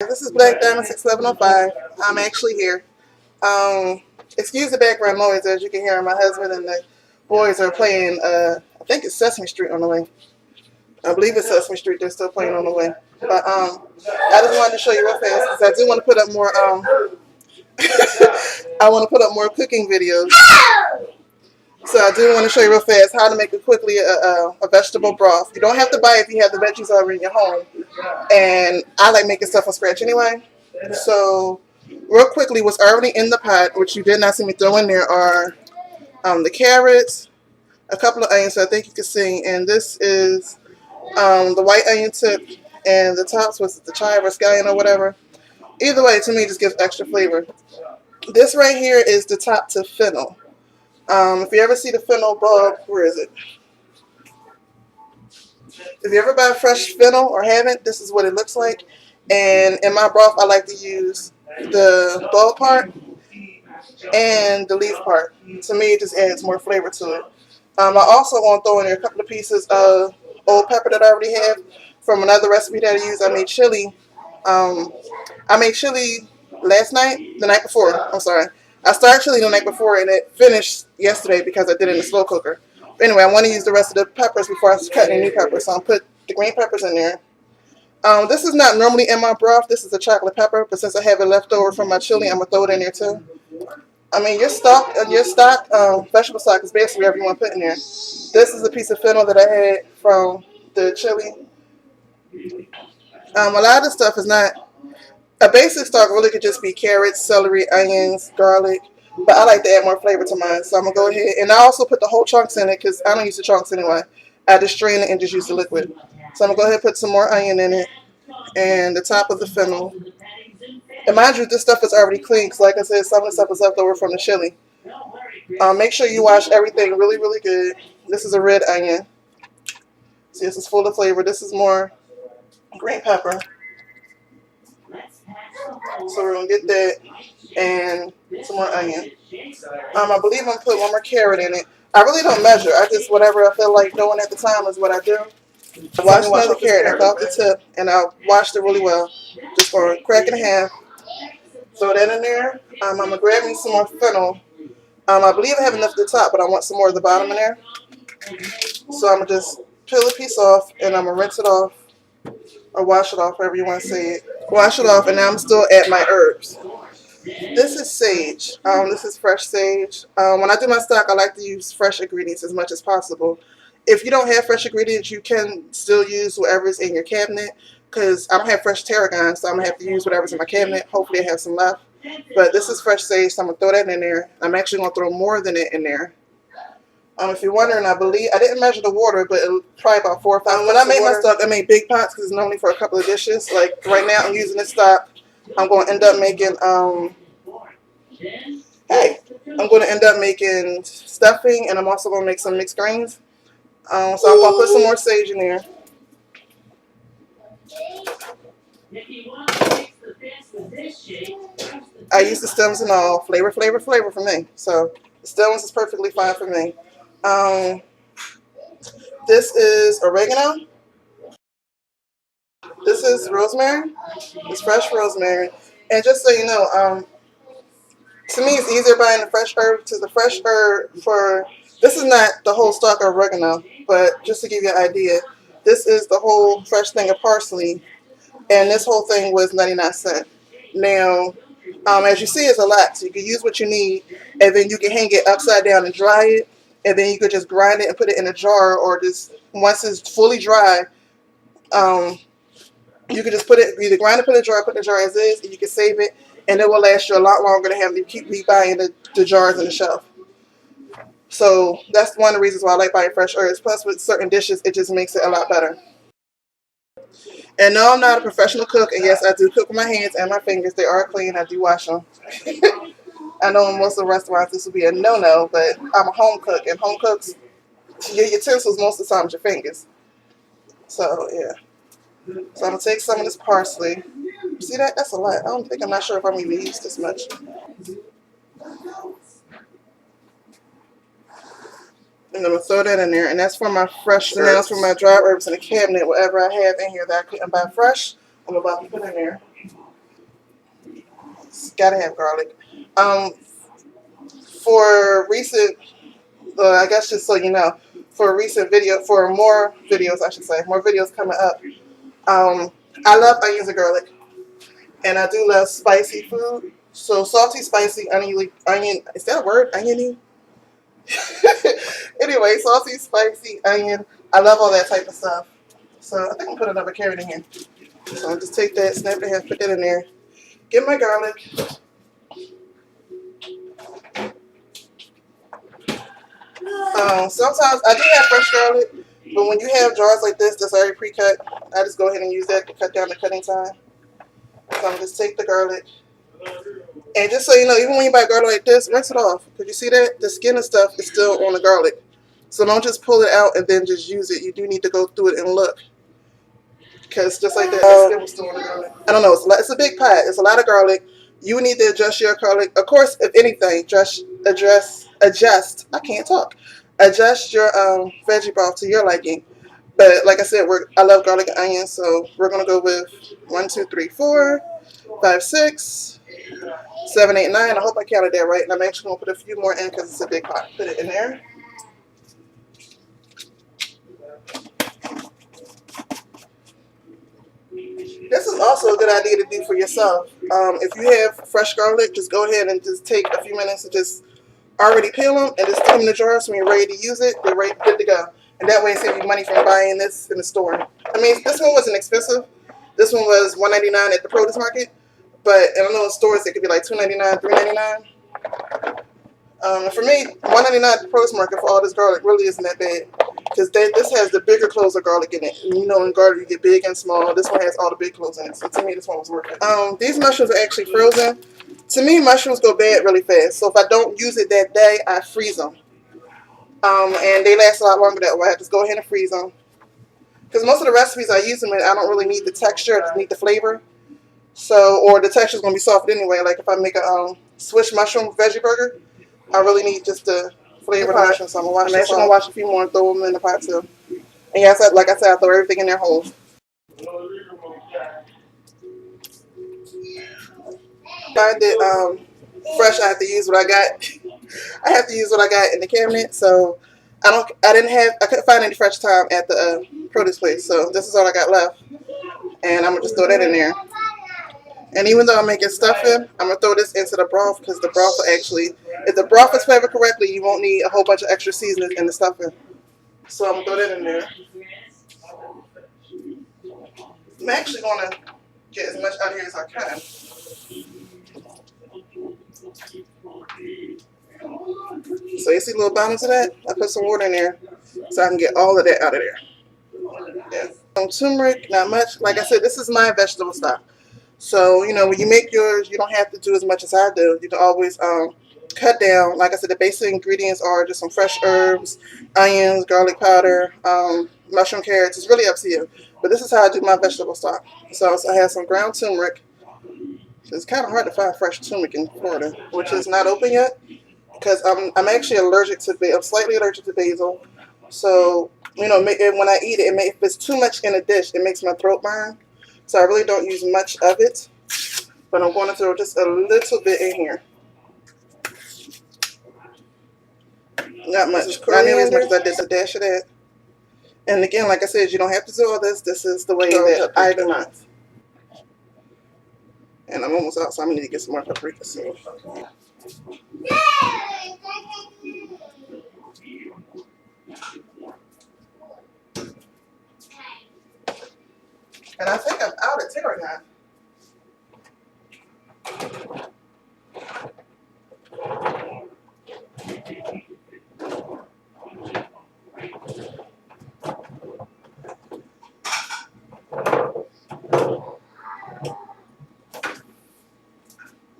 This is Black Diamond 6705. I'm actually here. Um, Excuse the background noise, as you can hear. My husband and the boys are playing. I think it's Sesame Street on the way. I believe it's Sesame Street. They're still playing on the way. But I just wanted to show you real fast because I do want to put up more. I want to put up more cooking videos. So I do want to show you real fast how to make a vegetable broth. You don't have to buy it if you have the veggies already in your home. And I like making stuff from scratch anyway. So real quickly, what's already in the pot, which you did not see me throw in there, are the carrots, a couple of onions, so I think you can see, and this is the white onion tip, and the tops was the chive or scallion or whatever. Either way, to me, it just gives extra flavor. This right here is the top to fennel. If you ever see the fennel bulb, where is it? If you ever buy fresh fennel or haven't, this is what it looks like. And in my broth, I like to use the bulb part and the leaf part. To me, it just adds more flavor to it. I also want to throw in there a couple of pieces of old pepper that I already have from another recipe that I use. Um, I made chili the night before. I'm sorry. I started chili the night before and it finished yesterday because I did it in the slow cooker. But anyway, I want to use the rest of the peppers before I cut any new peppers. So I'll put the green peppers in there. This is not normally in my broth. This is a chocolate pepper, but since I have it left over from my chili, I'm gonna throw it in there too. I mean, your stock, vegetable stock is basically whatever you want to put in there. This is a piece of fennel that I had from the chili. A lot of the stuff is not a basic stock. Really could just be carrots, celery, onions, garlic. But I like to add more flavor to mine, so I'm gonna go ahead and I also put the whole chunks in it because I don't use the chunks anyway. I just strain it and just use the liquid. So I'm gonna go ahead and put some more onion in it and the top of the fennel. And mind you, this stuff is already clean because, like I said, some of the stuff is left over from the chili. Make sure you wash everything really, really good. This is a red onion. See, this is full of flavor. This is more green pepper. So we're going to get that and some more onion. I believe I'm going to put one more carrot in it. I really don't measure. I just, whatever I feel like doing at the time is what I do. I wash another carrot. I cut off the tip and I washed it really well. Just going to crack it in half. Throw that in there. I'm going to grab me some more fennel. I believe I have enough at the top, but I want some more at the bottom in there. So I'm going to just peel a piece off, and I'm going to rinse it off, or wash it off, however you want to say it. Wash it off, and now I'm still at my herbs. This is sage. This is fresh sage. When I do my stock, I like to use fresh ingredients as much as possible. If you don't have fresh ingredients, you can still use whatever's in your cabinet, because I don't have fresh tarragon, so I'm going to have to use whatever's in my cabinet. Hopefully I have some left. But this is fresh sage, so I'm going to throw that in there. I'm actually going to throw more than it in there. If you're wondering, I believe, I didn't measure the water, but it was probably about 4 or 5 When I made my stock, I made big pots because it's normally for a couple of dishes. Like right now, I'm using this stock. I'm going to end up making, stuffing, and I'm also going to make some mixed greens. So I'm going to put some more sage in there. I use the stems and all. Flavor for me. So the stems is perfectly fine for me. This is oregano. This is rosemary. It's fresh rosemary. And just so you know, to me it's easier buying the fresh herb to the fresh herb for, this is not the whole stalk of oregano, but just to give you an idea, this is the whole fresh thing of parsley, and this whole thing was 99 cents. Now, as you see, it's a lot, so you can use what you need, and then you can hang it upside down and dry it, and then you could just grind it and put it in a jar, or just once it's fully dry, you can just put it, either grind it, put it in a jar, put it in a jar as is, and you can save it, and it will last you a lot longer than having to keep buying the jars on the shelf. So that's one of the reasons why I like buying fresh herbs. Plus, with certain dishes, it just makes it a lot better. And no, I'm not a professional cook, and yes, I do cook with my hands and my fingers. They are clean. I do wash them. I know in most of the restaurants this would be a no-no, but I'm a home cook, and home cooks, your utensils most of the time is your fingers. So, yeah. So I'm going to take some of this parsley. See that? That's a lot. I'm not sure if I'm even use this much. And I'm going to throw that in there. And that's for my fresh, and that's for my dry herbs in the cabinet, whatever I have in here that I couldn't buy fresh, I'm about to put in there. Gotta have garlic. Um, for recent, I guess just so you know, for recent video, for more videos, I should say, more videos coming up. Um, I love onions and garlic, and I do love spicy food. So salty, spicy, onion. Is that a word? Oniony. Anyway, salty, spicy, onion. I love all that type of stuff. So I think I'm gonna put another carrot in here. So I'll just take that, snap it in half, put that in there. Get my garlic. Sometimes I do have fresh garlic, but when you have jars like this that's already pre-cut, I just go ahead and use that to cut down the cutting time. So I'm gonna just take the garlic. And just so you know, even when you buy garlic like this, rinse it off. Because you see that? The skin and stuff is still on the garlic. So don't just pull it out and then just use it. You do need to go through it and look. Because just like that, the skin was still on the garlic. I don't know. It's a big pot. It's a lot of garlic. You need to adjust your garlic. Of course, if anything, adjust. I can't talk. Adjust your veggie broth to your liking. But like I said, I love garlic and onions, so we're gonna go with 1, 2, 3, 4, 5, 6, 7, 8, 9. I hope I counted that right. And I'm actually gonna put a few more in because it's a big pot. Put it in there. This is also a good idea to do for yourself. If you have fresh garlic, just go ahead and just take a few minutes to just already peel them and just put them in the jar. So when you're ready to use it, they're ready, good to go. And that way it saves you money from buying this in the store. I mean, this one wasn't expensive. This one was $1.99 at the produce market. But I don't know in stores it could be like $2.99, $3.99. For me, $1.99 at the produce market for all this garlic really isn't that bad. Because this has the bigger cloves of garlic in it. And you know in garlic you get big and small. This one has all the big cloves in it. So to me this one was worth it. These mushrooms are actually frozen. To me mushrooms go bad really fast. So if I don't use it that day, I freeze them. And they last a lot longer that way. I just go ahead and freeze them. Because most of the recipes I use them in, I don't really need the texture. I just need the flavor. So, or the texture's going to be soft anyway. Like if I make a Swiss mushroom veggie burger, I really need just the flavor of the mushrooms. So I'm actually going to wash a few more and throw them in the pot too. And yeah, like I said, I throw everything in there whole. Find it fresh. I have to use what I got. I have to use what I got in the cabinet. So I couldn't find any fresh thyme at the produce place. So this is all I got left. And I'm going to just throw that in there. And even though I'm making stuffing, I'm going to throw this into the broth because the broth will actually, if the broth is flavored correctly, you won't need a whole bunch of extra seasoning in the stuffing. So I'm going to throw that in there. I'm actually going to get as much out of here as I can. So you see little bottoms of that? I put some water in there so I can get all of that out of there. Yeah. Turmeric, not much. Like I said, this is my vegetable stock. So, you know, when you make yours, you don't have to do as much as I do. You can always cut down. Like I said, the basic ingredients are just some fresh herbs, onions, garlic powder, mushroom, carrots. It's really up to you. But this is how I do my vegetable stock. So I have some ground turmeric. It's kind of hard to find fresh turmeric in Florida, which is not open yet. Because I'm actually allergic to basil. I'm slightly allergic to basil. So, you know, when I eat it, if it's too much in a dish, it makes my throat burn. So I really don't use much of it. But I'm going to throw just a little bit in here. Not much. Not nearly as much as I did a dash of that. And again, like I said, you don't have to do all this. This is the way that I do mine. And I'm almost out, so I'm going to need to get some more paprika. So. And I think I'm out of tarragon.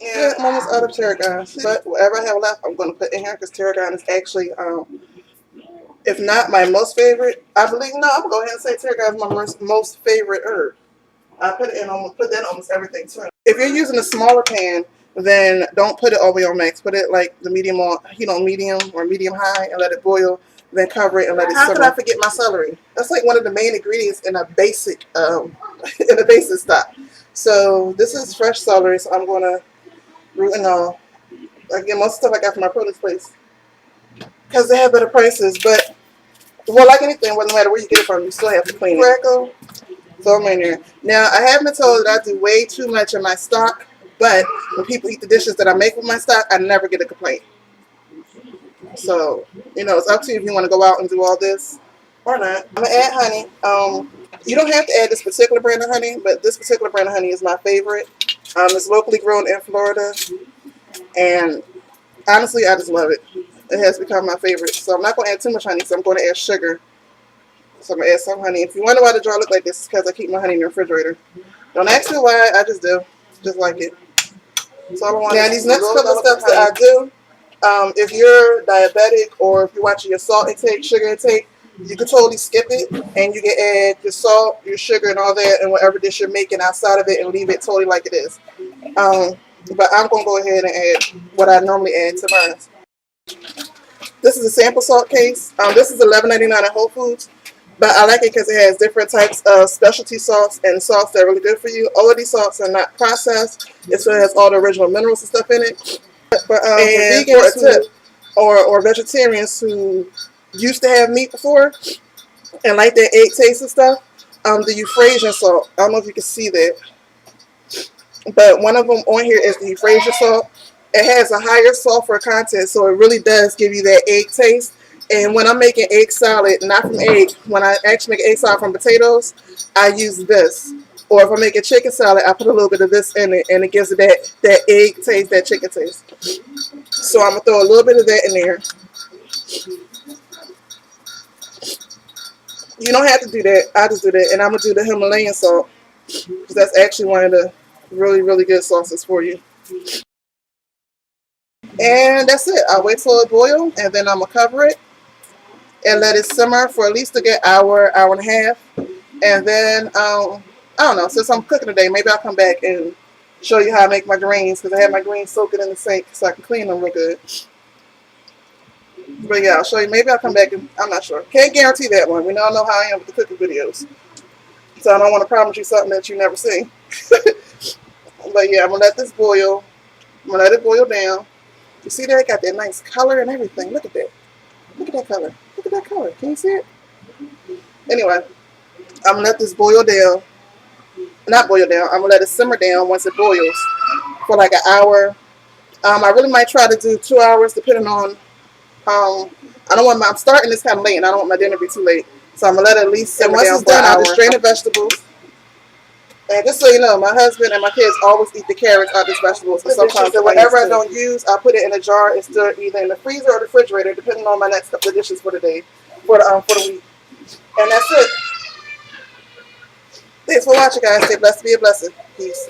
Yeah, I'm almost out of tarragon. But whatever I have left, I'm going to put in here because tarragon is actually, if not my most favorite, I'm going to go ahead and say tarragon is my most favorite herb. I put that in almost everything too. If you're using a smaller pan, then don't put it all the way on max. Put it like the medium on, medium or medium high and let it boil. Then cover it and let it simmer. How could I forget my celery? That's like one of the main ingredients in a basic stock. So this is fresh celery. So I'm gonna root and all. Again, most of the stuff I got from my produce place because they have better prices. But well, like anything, no matter where you get it from, you still have to clean it. Crackle, throw them in there. Now I have been told that I do way too much in my stock, but when people eat the dishes that I make with my stock, I never get a complaint. So it's up to you if you want to go out and do all this or not. I'm gonna add honey. You don't have to add this particular brand of honey, but this particular brand of honey is my favorite. It's locally grown in Florida, and honestly, I just love it. It has become my favorite. So I'm not going to add too much honey, so I'm going to add sugar. So I'm going to add some honey. If you wonder why the jar look like this, it's because I keep my honey in the refrigerator. Don't ask me why, I just do. Just like it. So I want now, these next couple of steps that I do, if you're diabetic or if you're watching your salt intake, sugar intake, you can totally skip it, and you can add your salt, your sugar, and all that, and whatever dish you're making outside of it, and leave it totally like it is. But I'm going to go ahead and add what I normally add to mine. This is a sample salt case. This is $11.99 at Whole Foods, but I like it because it has different types of specialty salts and salts that are really good for you. All of these salts are not processed. It still has all the original minerals and stuff in it. But for vegans or vegetarians who used to have meat before and like that egg taste and stuff, the Euphrasia salt. I don't know if you can see that, but one of them on here is the Euphrasia salt. It has a higher sulfur content, so it really does give you that egg taste. And when I'm making egg salad, not from egg, when I actually make egg salad from potatoes, I use this. Or if I make a chicken salad, I put a little bit of this in it, and it gives it that egg taste, that chicken taste. So I'm going to throw a little bit of that in there. You don't have to do that. I just do that. And I'm going to do the Himalayan salt, because that's actually one of the really, really good sauces for you. And that's it. I'll wait till it boils, and then I'm going to cover it and let it simmer for at least a good hour, hour and a half. And then, I don't know, since I'm cooking today, maybe I'll come back and show you how I make my greens, because I have my greens soaking in the sink so I can clean them real good. But yeah, I'll show you. Maybe I'll come back and I'm not sure. Can't guarantee that one. We all know how I am with the cooking videos. So I don't want to promise you something that you never see. But yeah, I'm going to let this boil. I'm going to let it boil down. You see that? It got that nice color and everything. Look at that. Look at that color. Look at that color. Can you see it? Anyway, I'm going to let this boil down. Not boil down. I'm going to let it simmer down once it boils for like an hour. I really might try to do 2 hours depending on, I'm starting this kind of late and I don't want my dinner to be too late. So I'm going to let it at least simmer down for an hour. I'll just drain the vegetables. And just so you know, my husband and my kids always eat the carrots out of these vegetables. And sometimes whatever I don't use, I put it in a jar. It's still either in the freezer or the refrigerator, depending on my next couple of dishes for the day, for the week. And that's it. Thanks for watching, guys. Stay blessed to be a blessing. Peace.